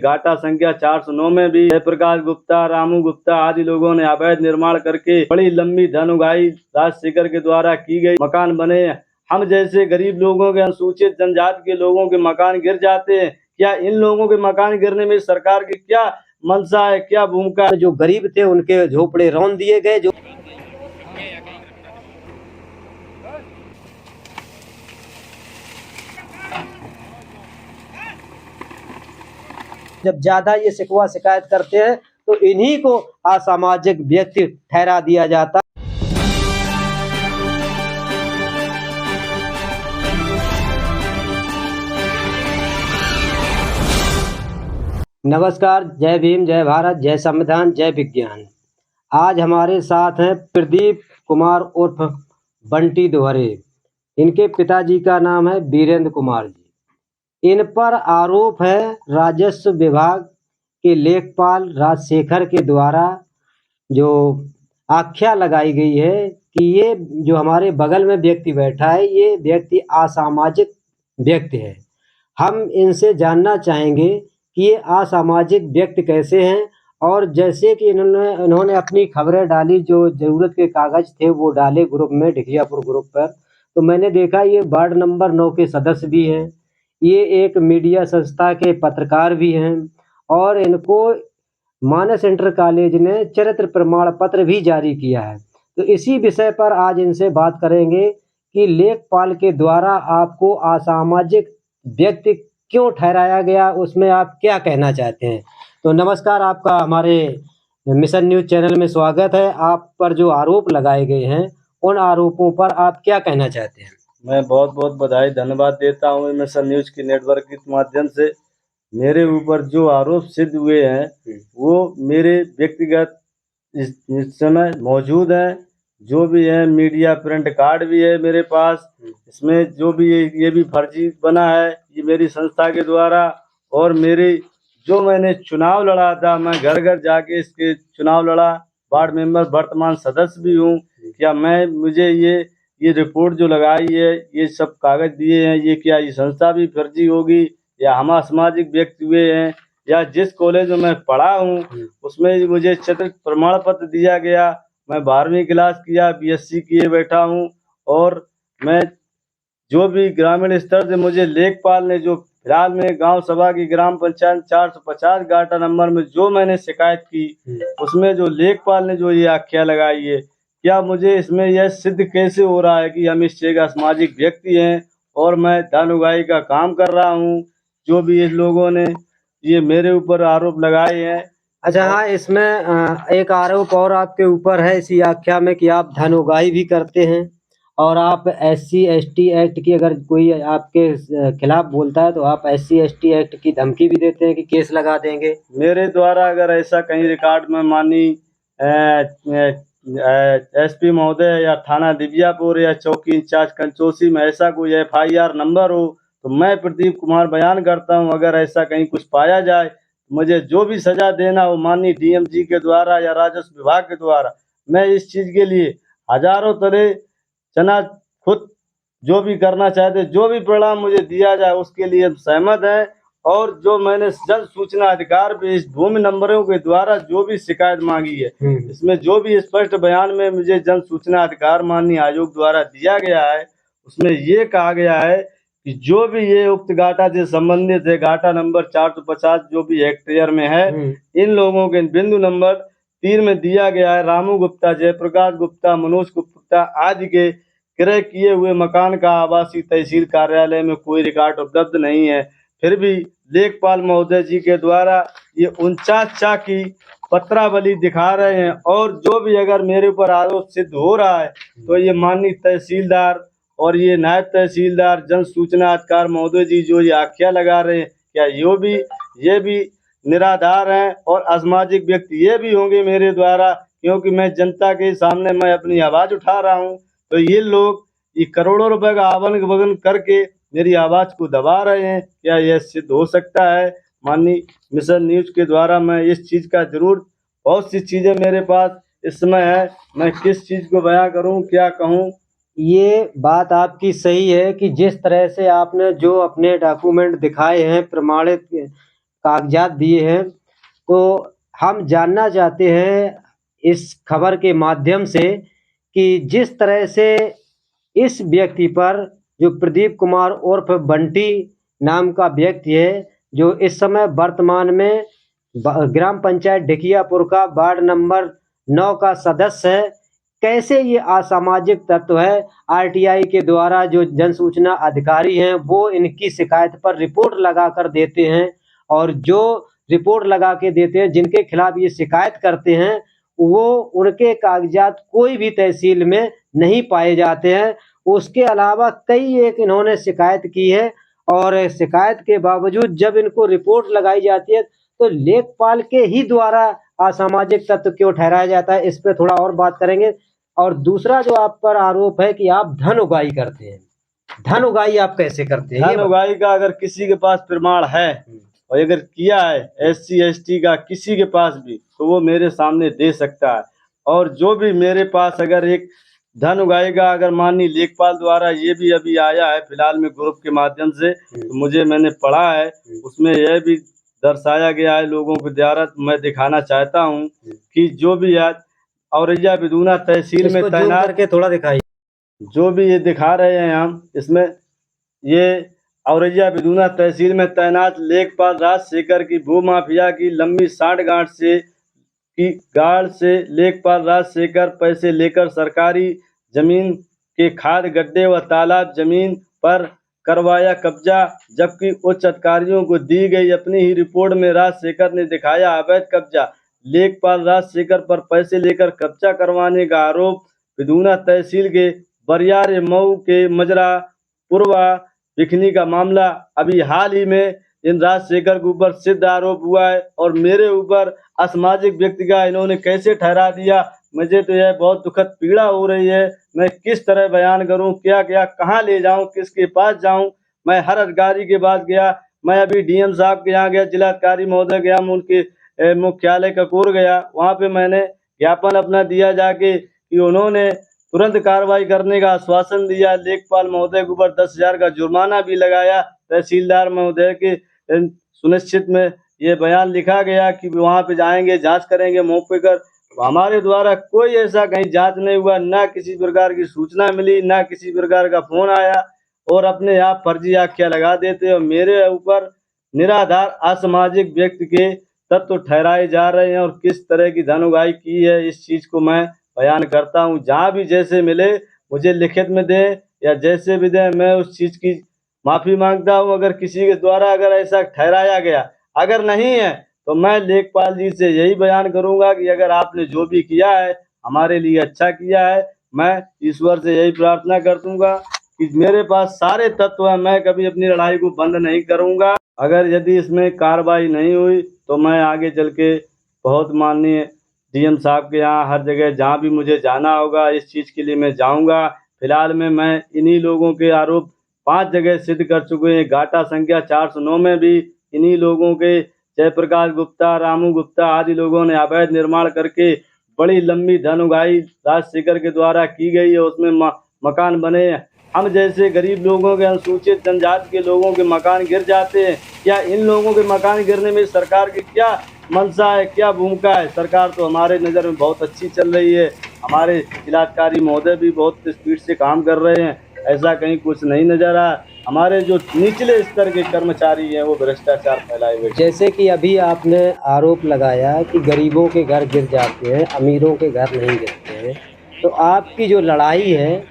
घाटा संख्या 409 में भी जयप्रकाश गुप्ता, रामू गुप्ता आदि लोगों ने अवैध निर्माण करके बड़ी लंबी धन उगाई। राजशेखर के द्वारा की गई मकान बने। हम जैसे गरीब लोगों के, अनुसूचित जनजाति के लोगों के मकान गिर जाते हैं। क्या इन लोगों के मकान गिरने में सरकार की क्या मंशा है, क्या भूमिका है? जो गरीब थे उनके झोपड़े रौंद दिए गए। जो जब ज्यादा ये शिकवा शिकायत करते हैं तो इन्हीं को असामाजिक व्यक्ति ठहरा दिया जाता। नमस्कार, जय भीम, जय भारत, जय संविधान, जय विज्ञान। आज हमारे साथ हैं प्रदीप कुमार उर्फ बंटी दोहरे। इनके पिताजी का नाम है वीरेंद्र कुमार जी। इन पर आरोप है राजस्व विभाग के लेखपाल राजशेखर के द्वारा जो आख्या लगाई गई है कि ये जो हमारे बगल में व्यक्ति बैठा है ये व्यक्ति असामाजिक व्यक्ति है। हम इनसे जानना चाहेंगे कि ये असामाजिक व्यक्ति कैसे हैं, और जैसे कि इन्होंने अपनी खबरें डाली, जो जरूरत के कागज थे वो डाले ग्रुप में, ढिकियापुर ग्रुप पर, तो मैंने देखा ये वार्ड नंबर 9 के सदस्य भी हैं, ये एक मीडिया संस्था के पत्रकार भी हैं, और इनको मानस इंटर कॉलेज ने चरित्र प्रमाण पत्र भी जारी किया है। तो इसी विषय पर आज इनसे बात करेंगे कि लेखपाल के द्वारा आपको असामाजिक व्यक्ति क्यों ठहराया गया, उसमें आप क्या कहना चाहते हैं। तो नमस्कार, आपका हमारे मिशन न्यूज चैनल में स्वागत है। आप पर जो आरोप लगाए गए हैं उन आरोपों पर आप क्या कहना चाहते हैं। मैं बहुत बहुत बधाई धन्यवाद देता हूँ मिशन न्यूज की नेटवर्क के माध्यम से। मेरे ऊपर जो आरोप सिद्ध हुए हैं वो मेरे व्यक्तिगत इस समय मौजूद हैं। जो भी है मीडिया प्रिंट कार्ड भी है मेरे पास। इसमें जो भी ये भी फर्जी बना है, ये मेरी संस्था के द्वारा। और मेरे जो मैंने चुनाव लड़ा था, मैं घर घर जाके इसके चुनाव लड़ा, वार्ड मेंबर वर्तमान सदस्य भी हूँ। क्या मुझे ये रिपोर्ट जो लगाई है, ये सब कागज दिए हैं, ये क्या ये संस्था भी फर्जी होगी या हम असामाजिक व्यक्ति हुए हैं? या जिस कॉलेज में मैं पढ़ा हूँ उसमें मुझे चरित्र प्रमाण पत्र दिया गया। मैं 12वीं क्लास किया, बीएससी किए बैठा हूँ। और मैं जो भी ग्रामीण स्तर से मुझे लेखपाल ने जो फिलहाल में गांव सभा की ग्राम पंचायत 450 गाटा नंबर में जो मैंने शिकायत की, उसमें जो लेखपाल ने जो ये आख्या लगाई है, क्या मुझे इसमें यह सिद्ध कैसे हो रहा है कि हम इस जगह सामाजिक व्यक्ति हैं और मैं धन उगाही का काम कर रहा हूँ? जो भी इस लोगों ने ये मेरे ऊपर आरोप लगाए हैं। अच्छा, हाँ, इसमें एक आरोप और आपके ऊपर है इसी आख्या में कि आप धन उगाही भी करते हैं, और आप SC ST एक्ट की, अगर कोई आपके खिलाफ बोलता है तो आप SC ST एक्ट की धमकी भी देते हैं कि केस लगा देंगे। मेरे द्वारा अगर ऐसा कहीं रिकॉर्ड में मानी SP महोदय या थाना दिव्यापुर या चौकी इंचार्ज कंचोसी में ऐसा कोई FIR नंबर हो तो मैं प्रदीप कुमार बयान करता हूं। अगर ऐसा कहीं कुछ पाया जाए, मुझे जो भी सजा देना हो माननीय DM जी के द्वारा या राजस्व विभाग के द्वारा, मैं इस चीज के लिए हजारों तरह चना खुद जो भी करना चाहते, जो भी परिणाम मुझे दिया जाए उसके लिए सहमत है। और जो मैंने जन सूचना अधिकार पे इस भूमि नंबरों के द्वारा जो भी शिकायत मांगी है, इसमें जो भी स्पष्ट बयान में मुझे जन सूचना अधिकार माननीय आयोग द्वारा दिया गया है, उसमें ये कहा गया है कि जो भी ये उक्त घाटा से संबंधित है, घाटा नंबर 450 जो भी हेक्टेयर में है, इन लोगों के बिंदु नंबर 3 में दिया गया है रामू गुप्ता, जयप्रकाश गुप्ता, मनोज गुप्ता आदि के क्रय किए हुए मकान का आवासीय तहसील कार्यालय में कोई रिकॉर्ड उपलब्ध नहीं है। फिर भी लेखपाल महोदय जी के द्वारा ये 49 चा की पत्रावली दिखा रहे हैं। और जो भी अगर मेरे ऊपर आरोप सिद्ध हो रहा है तो ये माननीय तहसीलदार और ये नायब तहसीलदार, जन सूचना अधिकार महोदय जी जो ये आख्या लगा रहे हैं, क्या ये भी निराधार हैं और असामाजिक व्यक्ति ये भी होंगे मेरे द्वारा? क्योंकि मैं जनता के सामने मैं अपनी आवाज उठा रहा हूँ, तो ये लोग ये करोड़ों रुपए का आवंटन करके मेरी आवाज को दबा रहे हैं। क्या यह सिद्ध हो सकता है? माननीय मिशन न्यूज के द्वारा मैं इस चीज का जरूर, बहुत सी चीजें मेरे पास इस समय है, मैं किस चीज को बयां करूं, क्या कहूं। ये बात आपकी सही है कि जिस तरह से आपने जो अपने डॉक्यूमेंट दिखाए हैं, प्रमाणित कागजात दिए हैं। तो हम जानना चाहते हैं इस खबर के माध्यम से कि जिस तरह से इस व्यक्ति पर, जो प्रदीप कुमार उर्फ बंटी नाम का व्यक्ति है, जो इस समय वर्तमान में ग्राम पंचायत ढिकियापुर का वार्ड नंबर 9 का सदस्य है, कैसे ये असामाजिक तत्व है, आरटीआई के द्वारा जो जन सूचना अधिकारी हैं वो इनकी शिकायत पर रिपोर्ट लगा कर देते हैं, और जो रिपोर्ट लगा के देते हैं, जिनके खिलाफ ये शिकायत करते हैं, वो उनके कागजात कोई भी तहसील में नहीं पाए जाते हैं। उसके अलावा कई एक इन्होंने शिकायत की है, और शिकायत के बावजूद जब इनको रिपोर्ट लगाई जाती है तो लेखपाल के ही द्वारा असामाजिक तत्व क्यों ठहराया जाता है, इस पे थोड़ा और बात करेंगे। और दूसरा जो आप पर आरोप है कि आप धन उगाही करते हैं, धन उगाही आप कैसे करते हैं? धन उगाही का अगर किसी के पास प्रमाण है और अगर किया है SC ST का किसी के पास भी, तो वो मेरे सामने दे सकता है। और जो भी मेरे पास अगर एक धन उगाही का अगर माननीय लेखपाल द्वारा ये भी अभी आया है फिलहाल में ग्रुप के माध्यम से, तो मुझे मैंने पढ़ा है, उसमें यह भी दर्शाया गया है लोगों के द्वारा, मैं दिखाना चाहता हूँ कि जो भी आज औरैया बिदूना तहसील में इसको जूम तैनात, करके थोड़ा दिखाइए। जो भी ये दिखा रहे हैं हम, इसमें ये औरैया बिदूना तहसील में तैनात लेखपाल राजशेखर की भू माफिया की लंबी सांठगांठ से की गाड़ से लेखपाल राजशेखर पैसे लेकर सरकारी जमीन के खाद गड्ढे व तालाब जमीन पर करवाया कब्जा, जबकि उच्च अधिकारियों को दी गई अपनी ही रिपोर्ट में राजशेखर ने दिखाया अवैध कब्जा। लेखपाल राजशेखर पर पैसे लेकर कब्जा करवाने का आरोप। बिदूना तहसील के बरियारे मऊ के मजरा पूर्वा बिखनी का मामला अभी हाल ही में इन राजशेखर के ऊपर सिद्ध आरोप हुआ है, और मेरे ऊपर असामाजिक व्यक्ति का इन्होंने कैसे ठहरा दिया, मुझे तो यह बहुत दुखद पीड़ा हो रही है। मैं किस तरह बयान करूं, क्या क्या कहां ले जाऊं, किसके पास जाऊं। मैं हर अधिकारी के पास गया, मैं अभी DM साहब के यहाँ गया, जिलाधिकारी महोदय गया, मैं उनके मुख्यालय कपूर गया, वहां पे मैंने ज्ञापन अपना दिया जाके कि उन्होंने तुरंत कार्रवाई करने का आश्वासन दिया। लेखपाल महोदय के ऊपर 10,000 का जुर्माना भी लगाया। तहसीलदार महोदय के सुनिश्चित में ये बयान लिखा गया कि वहां पे जाएंगे, जांच करेंगे मौके पर। हमारे द्वारा कोई ऐसा कहीं जांच नहीं हुआ, ना किसी प्रकार की सूचना मिली, ना किसी प्रकार का फोन आया, और अपने आप फर्जी आख्या लगा देते और मेरे ऊपर निराधार असामाजिक व्यक्ति के तत्व ठहराए जा रहे हैं। और किस तरह की धन उगाही की है, इस चीज को मैं बयान करता हूँ। जहाँ भी जैसे मिले मुझे लिखित में दे या जैसे भी दे, मैं उस चीज की माफी मांगता हूँ। अगर किसी के द्वारा अगर ऐसा ठहराया गया, अगर नहीं है, तो मैं लेखपाल जी से यही बयान करूंगा कि अगर आपने जो भी किया है हमारे लिए अच्छा किया है। मैं ईश्वर से यही प्रार्थना कर दूंगा कि मेरे पास सारे तत्व हैं, मैं कभी अपनी लड़ाई को बंद नहीं करूंगा। अगर यदि इसमें कार्रवाई नहीं हुई तो मैं आगे चल के बहुत माननीय DM साहब के यहाँ हर जगह जहाँ भी मुझे जाना होगा इस चीज़ के लिए मैं जाऊंगा। फिलहाल में मैं इन्हीं लोगों के आरोप 5 जगह सिद्ध कर चुके हैं। घाटा संख्या 409 में भी इन्हीं लोगों के जयप्रकाश गुप्ता, रामू गुप्ता आदि लोगों ने अवैध निर्माण करके बड़ी लंबी धन उगाही राजशेखर के द्वारा की गई है। उसमें मकान बने। हम जैसे गरीब लोगों के, अनुसूचित जनजाति के लोगों के मकान गिर जाते हैं। क्या इन लोगों के मकान गिरने में सरकार की क्या मंशा है, क्या भूमिका है? सरकार तो हमारे नज़र में बहुत अच्छी चल रही है। हमारे जिलाधिकारी महोदय भी बहुत स्पीड से काम कर रहे हैं, ऐसा कहीं कुछ नहीं नजर आ। हमारे जो निचले स्तर के कर्मचारी हैं वो भ्रष्टाचार फैलाए हुए। जैसे कि अभी आपने आरोप लगाया कि गरीबों के घर गिर जाते हैं, अमीरों के घर नहीं गिरते हैं, तो आपकी जो लड़ाई है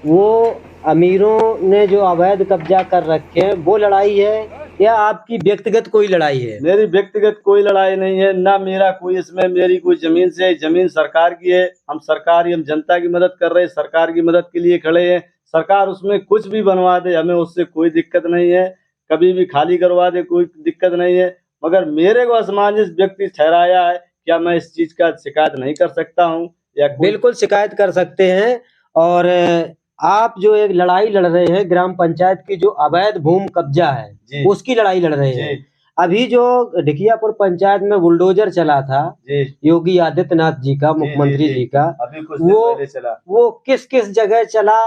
वो अमीरों ने जो अवैध कब्जा कर रखे हैं वो लड़ाई है, या आपकी व्यक्तिगत कोई लड़ाई है? मेरी व्यक्तिगत कोई लड़ाई नहीं है, ना मेरा कोई इसमें मेरी कोई जमीन से, जमीन सरकार की है। हम सरकार, हम जनता की मदद कर रहे हैं, सरकार की मदद के लिए खड़े हैं। सरकार उसमें कुछ भी बनवा दे, हमें उससे कोई दिक्कत नहीं है, कभी भी खाली करवा दे, कोई दिक्कत नहीं है। मगर मेरे को असमंजस व्यक्ति ठहराया है, क्या मैं इस चीज का शिकायत नहीं कर सकता हूँ? या बिल्कुल शिकायत कर सकते हैं। और आप जो एक लड़ाई लड़ रहे हैं ग्राम पंचायत की जो अवैध भूमि कब्जा है उसकी लड़ाई लड़ रहे हैं। अभी जो ढिकियापुर पंचायत में बुलडोजर चला था योगी आदित्यनाथ जी का, मुख्यमंत्री जी का, अभी कुछ दिन पहले चला। वो किस किस जगह चला,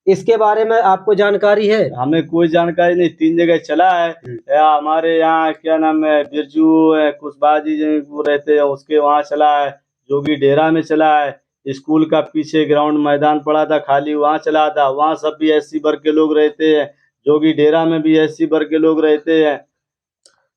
इसके बारे में आपको जानकारी है? हमें कोई जानकारी नहीं, 3 जगह चला है। या हमारे यहाँ क्या नाम है, बिरजू है, कुशबाजी जो वो रहते हैं उसके वहाँ चला है, जोगी डेरा में चला है, स्कूल का पीछे ग्राउंड मैदान पड़ा था खाली, वहाँ चला था, वहाँ सब भी एससी वर्ग के लोग रहते हैं। जोगी डेरा में भी एससी वर्ग के लोग रहते हैं।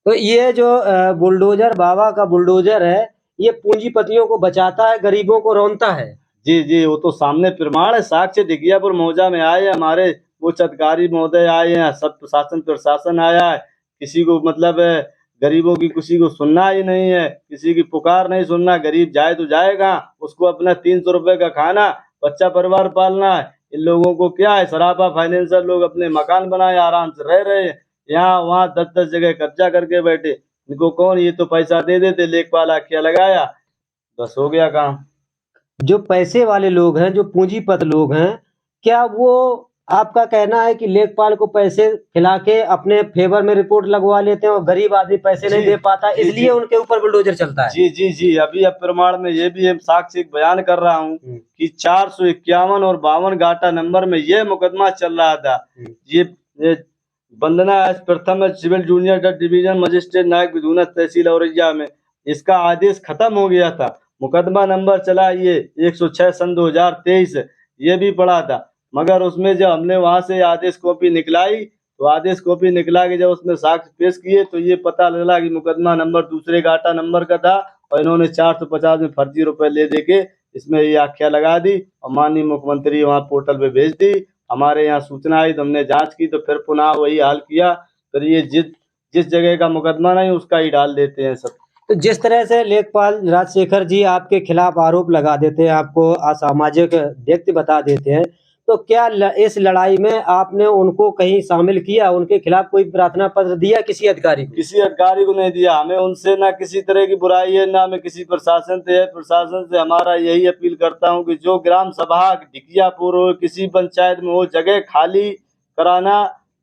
तो ये जो बुलडोजर बाबा का बुलडोजर है, ये पूंजीपतियों को बचाता है, गरीबों को रौंदता है। जी जी, वो तो सामने प्रमाण है, साक्ष्य दिगियापुर मौजा में आए हैं हमारे उच्च अधिकारी महोदय आए हैं, सब शासन प्रशासन आया है, किसी को मतलब गरीबों की किसी को सुनना ही नहीं है, किसी की पुकार नहीं सुनना। गरीब जाए तो जाएगा, उसको अपना 300 रुपए का खाना, बच्चा परिवार पालना है। इन लोगों को क्या है, सराफा फाइनेंसर लोग अपने मकान बनाए आराम से रह रहे हैं, यहाँ वहाँ 10-10 जगह कब्जा करके बैठे। इनको कौन, ये तो पैसा दे देते, लेखपाल आख्या लगाया, बस हो गया काम। जो पैसे वाले लोग हैं, जो पूंजीपत लोग हैं, क्या वो आपका कहना है कि लेखपाल को पैसे खिला के अपने फेवर में रिपोर्ट लगवा लेते हैं और गरीब आदमी पैसे नहीं दे पाता, जी, इसलिए जी। उनके ऊपर बुलडोजर चलता है? जी जी जी, अभी अब प्रमाण में ये भी साक्ष्य एक बयान कर रहा हूँ कि 451 और 52 गाटा नंबर में ये मुकदमा चल रहा था। ये वंदना एस प्रथम सिविल जूनियर जज डिवीजन मजिस्ट्रेट नायक विधुनत तहसील औरैया में इसका आदेश खत्म हो गया था। मुकदमा नंबर चला ये 106 सन 2023, ये भी पड़ा था, मगर उसमें जब हमने वहां से आदेश कॉपी निकलाई तो आदेश कॉपी निकला के जब उसमें साक्ष्य पेश किए तो ये पता लगा कि मुकदमा नंबर दूसरे गाटा नंबर का था और इन्होंने 450 में फर्जी रुपए ले दे के इसमें ये आख्या लगा दी और माननीय मुख्यमंत्री वहाँ पोर्टल पे भेज दी। हमारे यहाँ सूचना आई तो हमने जांच की तो फिर पुनः वही हाल किया, फिर ये जिस जगह का मुकदमा नहीं उसका ही डाल देते हैं सब। तो जिस तरह से लेखपाल राजशेखर जी आपके खिलाफ आरोप लगा देते हैं, आपको असामाजिक व्यक्ति बता देते हैं, तो क्या इस लड़ाई में आपने उनको कहीं शामिल किया, उनके खिलाफ कोई प्रार्थना पत्र दिया किसी अधिकारी को? किसी अधिकारी को नहीं दिया, हमें उनसे ना किसी तरह की बुराई है, ना हमें किसी प्रशासन से है। प्रशासन से हमारा यही अपील करता हूँ कि जो ग्राम सभा ढिकियापुर हो, किसी पंचायत में हो, जगह खाली कराना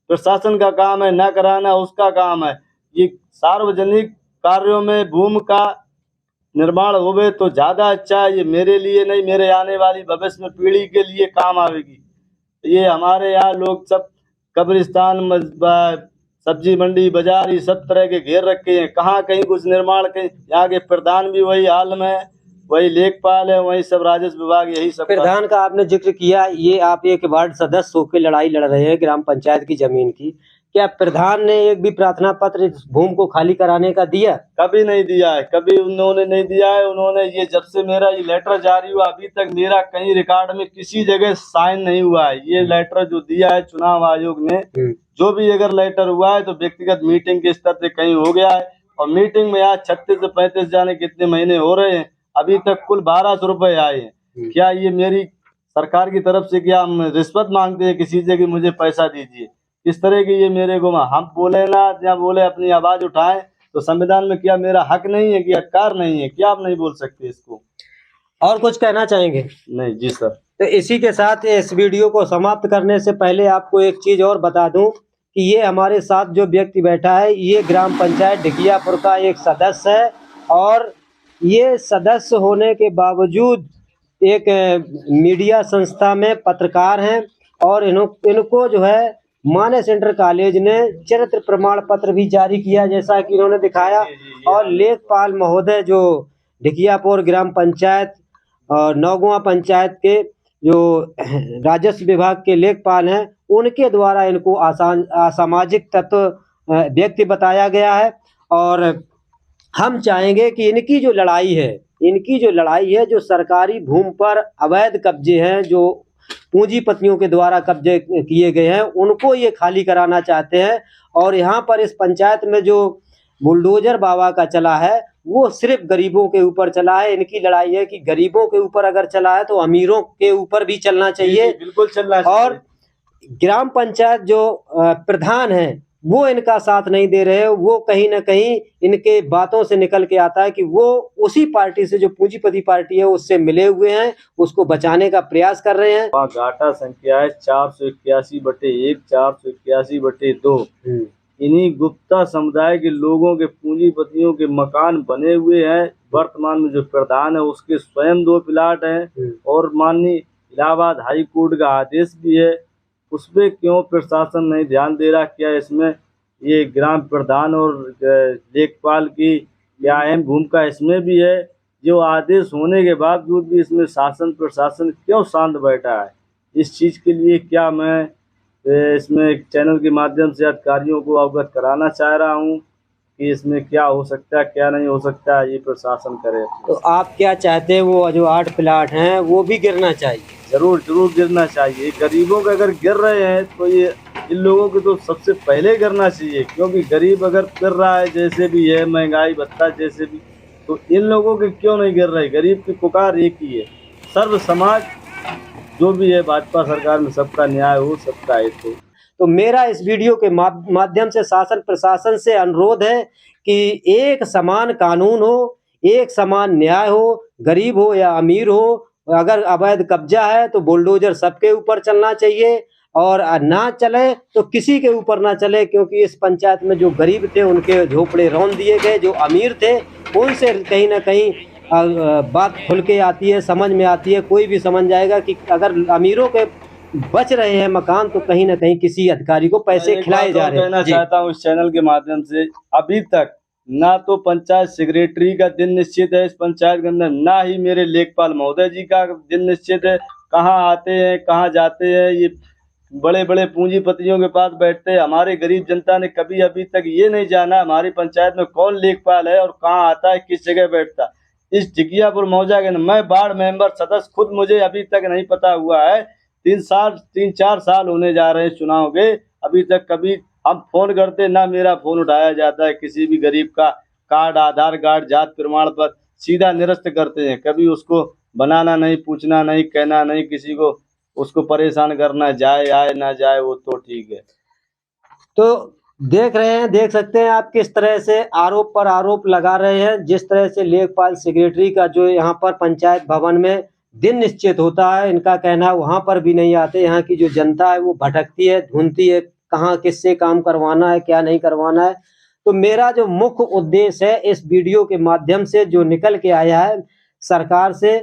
प्रशासन का काम है, ना कराना उसका काम है। ये सार्वजनिक कार्यों में भूमि का निर्माण होवे तो ज्यादा अच्छा है, ये मेरे लिए नहीं, मेरे आने वाली भविष्य में पीढ़ी के लिए काम आवेगी। ये हमारे यहाँ लोग सब कब्रिस्तान सब्जी मंडी बाजार ये सब तरह के घेर रखे हैं, कहाँ कहीं कुछ निर्माण, कहीं यहाँ के प्रधान भी वही हाल में, वही लेखपाल है, वही सब राजस्व विभाग यही सब। प्रधान का आपने जिक्र किया, ये आप एक वार्ड सदस्य होकर लड़ाई लड़ रहे हैं ग्राम पंचायत की जमीन की, क्या प्रधान ने एक भी प्रार्थना पत्र इस भूमि को खाली कराने का दिया? कभी नहीं दिया है, कभी उन्होंने नहीं दिया है। उन्होंने ये जब से मेरा ये लेटर जारी हुआ अभी तक मेरा कहीं रिकॉर्ड में किसी जगह साइन नहीं हुआ है। ये लेटर जो दिया है चुनाव आयोग ने, जो भी अगर लेटर हुआ है तो व्यक्तिगत मीटिंग के स्तर से कहीं हो गया है, और मीटिंग में आज 36 से 35 जाने कितने महीने हो रहे हैं, अभी तक कुल 1200 रुपए आए हैं। क्या ये मेरी सरकार की तरफ से क्या हम रिश्वत मांगते हैं किसी से कि मुझे पैसा दीजिए? इस तरह की ये मेरे को, हम बोले ना या बोले अपनी आवाज उठाएं तो संविधान में क्या मेरा हक नहीं है कि अधिकार नहीं है? क्या आप नहीं बोल सकते इसको? और कुछ कहना चाहेंगे? नहीं जी सर। तो इसी के साथ इस वीडियो को समाप्त करने से पहले आपको एक चीज और बता दूं कि ये हमारे साथ जो व्यक्ति बैठा है ये ग्राम पंचायत ढिकियापुर का एक सदस्य है, और ये सदस्य होने के बावजूद एक मीडिया संस्था में पत्रकार हैं, और इनको जो है मानस इंटर कॉलेज ने चरित्र प्रमाण पत्र भी जारी किया जैसा कि इन्होंने दिखाया। और लेखपाल महोदय जो ढिकियापुर ग्राम पंचायत और नौगुआ पंचायत के जो राजस्व विभाग के लेखपाल हैं, उनके द्वारा इनको असामाजिक तत्व व्यक्ति बताया गया है। और हम चाहेंगे कि इनकी जो लड़ाई है, जो सरकारी भूमि पर अवैध कब्जे हैं, जो पूंजीपतियों के द्वारा कब्जे किए गए हैं, उनको ये खाली कराना चाहते हैं। और यहाँ पर इस पंचायत में जो बुलडोजर बाबा का चला है वो सिर्फ गरीबों के ऊपर चला है। इनकी लड़ाई है कि गरीबों के ऊपर अगर चला है तो अमीरों के ऊपर भी चलना चाहिए। बिल्कुल चलना चाहिए। और ग्राम पंचायत जो प्रधान है वो इनका साथ नहीं दे रहे, वो कहीं ना कहीं इनके बातों से निकल के आता है कि वो उसी पार्टी से, जो पूंजीपति पार्टी है, उससे मिले हुए हैं, उसको बचाने का प्रयास कर रहे हैं। घाटा संख्या है 481/1, 481/2। इन्हीं गुप्ता समुदाय के लोगों के पूंजीपतियों के मकान बने हुए हैं। वर्तमान में जो प्रधान है उसके स्वयं 2 प्लाट हैं, और माननीय इलाहाबाद हाई कोर्ट का आदेश भी है उस पे क्यों प्रशासन नहीं ध्यान दे रहा? क्या इसमें ये ग्राम प्रधान और लेखपाल की क्या अहम भूमिका इसमें भी है? जो आदेश होने के बावजूद भी इसमें शासन प्रशासन क्यों शांत बैठा है? इस चीज़ के लिए क्या मैं इसमें एक चैनल के माध्यम से अधिकारियों को अवगत कराना चाह रहा हूँ कि इसमें क्या हो सकता है, क्या नहीं हो सकता है, ये प्रशासन करे। तो आप क्या चाहते हैं, वो जो 8 प्लाट हैं वो भी गिरना चाहिए? जरूर जरूर गिरना चाहिए। गरीबों के अगर गिर रहे हैं तो ये इन लोगों को तो सबसे पहले गिरना चाहिए, क्योंकि गरीब अगर गिर रहा है जैसे भी है, महंगाई भत्ता जैसे भी, तो इन लोगों के क्यों नहीं गिर रहे? गरीब की पुकार एक ही है, सर्व समाज जो भी है, भाजपा सरकार में सबका न्याय हो, सबका हित हो। तो मेरा इस वीडियो के माध्यम से शासन प्रशासन से अनुरोध है कि एक समान कानून हो, एक समान न्याय हो, गरीब हो या अमीर हो। अगर अवैध कब्जा है तो बुलडोजर सबके ऊपर चलना चाहिए, और ना चले तो किसी के ऊपर ना चले, क्योंकि इस पंचायत में जो गरीब थे उनके झोपड़े रौंद दिए गए, जो अमीर थे उनसे कहीं ना कहीं बात खुल के आती है, समझ में आती है। कोई भी समझ जाएगा कि अगर अमीरों के बच रहे हैं मकान तो कहीं ना कहीं किसी अधिकारी को पैसे खिलाए जा रहे हैं। कहना चाहता हूँ इस चैनल के माध्यम से, अभी तक ना तो पंचायत सेक्रेटरी का दिन निश्चित है इस पंचायत के अंदर, ना ही मेरे लेखपाल महोदय जी का दिन निश्चित है। कहाँ आते हैं, कहाँ जाते हैं, ये बड़े बड़े पूंजीपतियों के पास बैठते हैं। हमारे गरीब जनता ने कभी अभी तक ये नहीं जाना हमारी पंचायत में कौन लेखपाल है और कहाँ आता है, किस जगह बैठता। इस जिगियापुर मौजा के मैं वार्ड मेंबर सदस्य खुद, मुझे अभी तक नहीं पता हुआ है। 3-4 साल होने जा रहे हैं चुनाव के, अभी तक कभी हम फोन करते ना मेरा फोन उठाया जाता है। किसी भी गरीब का कार्ड, आधार कार्ड, जात प्रमाण पत्र सीधा निरस्त करते हैं, कभी उसको बनाना नहीं, पूछना नहीं, कहना नहीं किसी को, उसको परेशान करना, जाए आए ना जाए वो तो ठीक है। तो देख रहे हैं, देख सकते हैं आप किस तरह से आरोप पर आरोप लगा रहे हैं। जिस तरह से लेखपाल सेक्रेटरी का जो यहाँ पर पंचायत भवन में दिन निश्चित होता है, इनका कहना है वहां पर भी नहीं आते। यहाँ की जो जनता है वो भटकती है, ढूंढती है कहाँ किससे काम करवाना है, क्या नहीं करवाना है। तो मेरा जो मुख्य उद्देश्य है इस वीडियो के माध्यम से जो निकल के आया है सरकार से,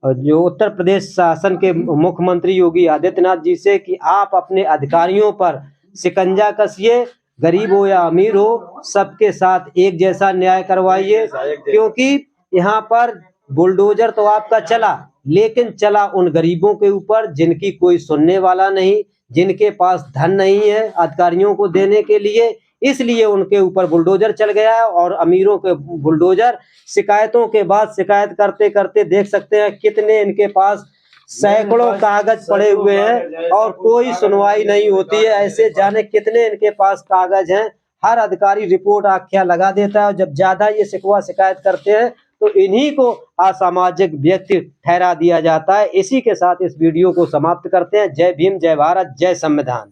जो उत्तर प्रदेश शासन के मुख्यमंत्री योगी आदित्यनाथ जी से, कि आप अपने अधिकारियों पर शिकंजा कसिए, गरीब हो या अमीर हो सबके साथ एक जैसा न्याय करवाइए। क्योंकि यहाँ पर बुलडोजर तो आपका चला, लेकिन चला उन गरीबों के ऊपर जिनकी कोई सुनने वाला नहीं, जिनके पास धन नहीं है अधिकारियों को देने के लिए, इसलिए उनके ऊपर बुलडोजर चल गया है। और अमीरों के बुलडोजर शिकायतों के बाद शिकायत करते करते देख सकते हैं कितने इनके पास सैकड़ों कागज पड़े हुए हैं और कोई सुनवाई नहीं होती है। ऐसे जाने कितने इनके पास कागज हैं। हर अधिकारी रिपोर्ट आख्या लगा देता है, जब ज्यादा ये शिकवा शिकायत करते हैं तो इन्हीं को असामाजिक व्यक्ति ठहरा दिया जाता है। इसी के साथ इस वीडियो को समाप्त करते हैं। जय भीम, जय भारत, जय संविधान।